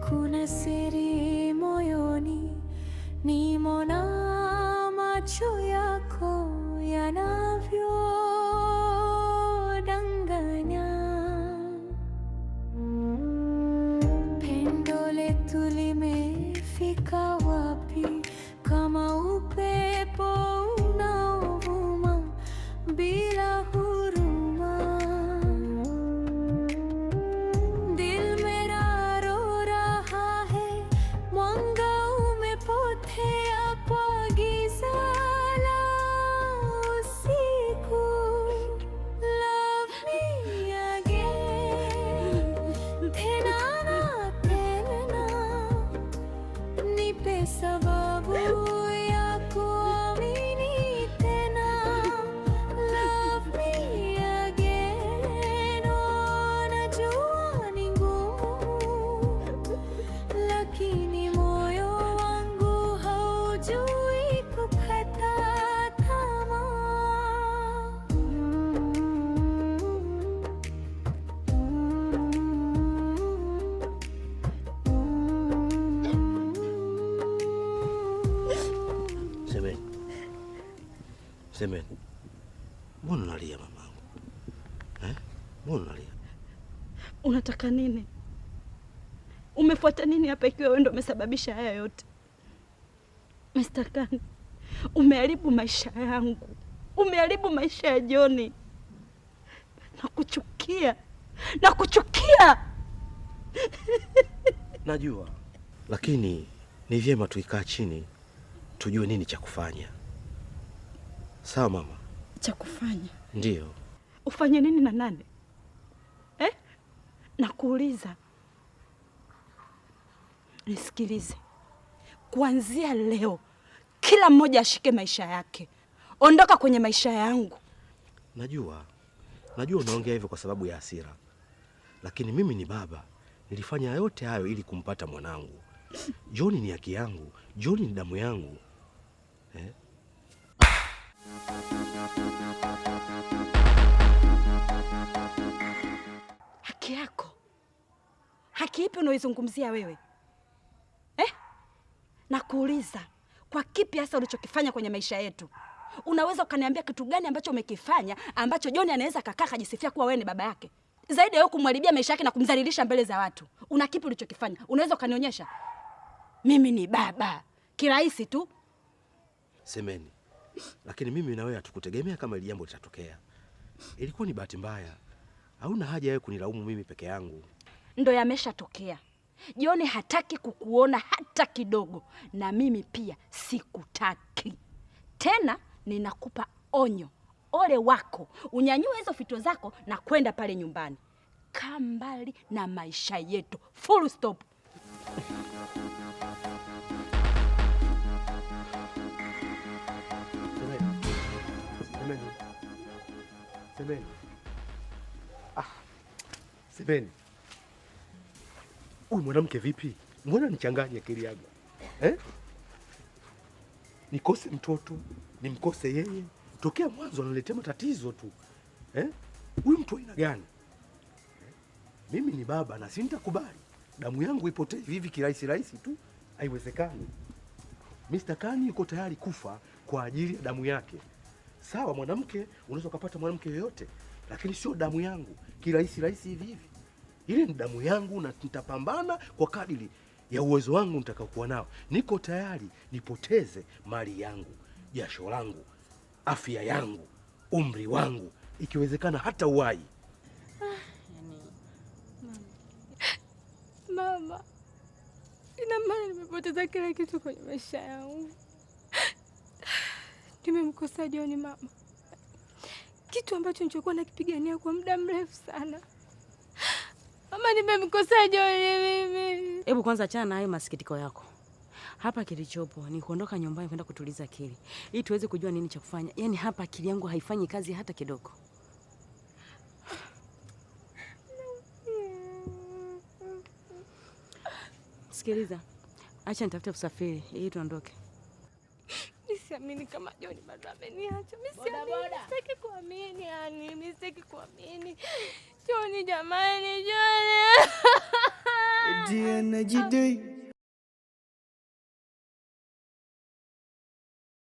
kuna siri moyoni, nimeona macho yako yanavyodanganya. Pendo letu limefika wapi? Kama upepo unaovuma bila huruma. Dil mera ro raha hai, mwanga umepotea kwa giza la usiku. Love me again, tena na tena, nipe sababu ya kuamini tena. Love me again, najua ni ngumu, lakini moyo wangu haujui kukata tamaa. Semeni, mbona unalia mamangu? Mbona unalia? Unataka nini? Umefuata nini hapa ikiwa wewe ndio umesababisha haya yote? Mr. Khan, umeharibu maisha yangu. Umeharibu maisha ya John. Nakuchukia. Nakuchukia. Najua, lakini ni vyema tuikaa chini tujue nini cha kufanya. Sawa mama? Cha kufanya? Ndiyo. Ufanye nini na nani? Nakuuliza. Nisikilize. Kuanzia leo kila mmoja ashike maisha yake. Ondoka kwenye maisha yangu. Najua unaongea hivyo kwa sababu ya hasira. Lakini mimi ni baba. Nilifanya yote hayo ili kumpata mwanangu. John ni haki yangu. John ni damu yangu. Haki yako? Haki ipi unaoizungumzia wewe? Nakuuliza, kwa kipi hasa ulichokifanya kwenye maisha yetu? Unaweza ukaniambia kitu gani ambacho umekifanya ambacho John anaweza kakaa kujisifia kuwa wewe ni baba yake? Zaidi ya wewe kumharibia maisha yake na kumdhalilisha mbele za watu. Una kipi ulichokifanya? Unaweza ukanionyesha? Mimi ni baba. Kirahisi tu. Semeni. Lakini mimi na wewe hatukutegemea kama ile jambo litatokea. Ilikuwa ni bahati mbaya. Hauna haja wewe kunilaumu mimi peke yangu. Ndo yameshatokea. John hataki kukuona hata kidogo, na mimi pia sikutaki. Tena ninakupa onyo. Ole wako, unyanyue hizo fito zako na kwenda pale nyumbani. Kaa mbali na maisha yetu. Full stop. Semeni. Semeni. Huyu mwanamke vipi? Mbona nichanganye akili yangu? Nikose mtoto, nimkose yeye. Tokea mwanzo analetea matatizo tu. Huyu mtu aina gani? Mimi ni baba na sintakubali damu yangu ipotee hivi kirahisi tu. Haiwezekani. Mr. Khan yuko tayari kufa kwa ajili ya damu yake. Sawa, mwanamke unaweza kupata mwanamke yoyote, lakini sio damu yangu kirahisi hivi. Ile ni damu yangu na nitapambana kwa kadiri ya uwezo wangu nitakaokuwa nao. Niko tayari nipoteze mali yangu, jasho langu, afya yangu, umri wangu, ikiwezekana hata uhai. Mama, ina maana nimepoteza kila kitu kwenye maisha yangu. Nimemkosa John mama. Kitu ambacho nilichokuwa nakipigania kwa muda mrefu sana. Mama, nimemkosa John mimi. Hebu kwanza achana na hayo masikitiko yako. Hapa kilichopo ni kuondoka nyumbani kwenda kutuliza akili, ili tuweze kujua nini cha kufanya. Yaani hapa akili yangu haifanyi kazi hata kidogo. Sikiliza. Acha nitafute usafiri ili tuondoke. Siamini kama John bado ameniacha. Siamini, sitaki kuamini yani, sitaki kuamini. John jamani, John. eti anajidai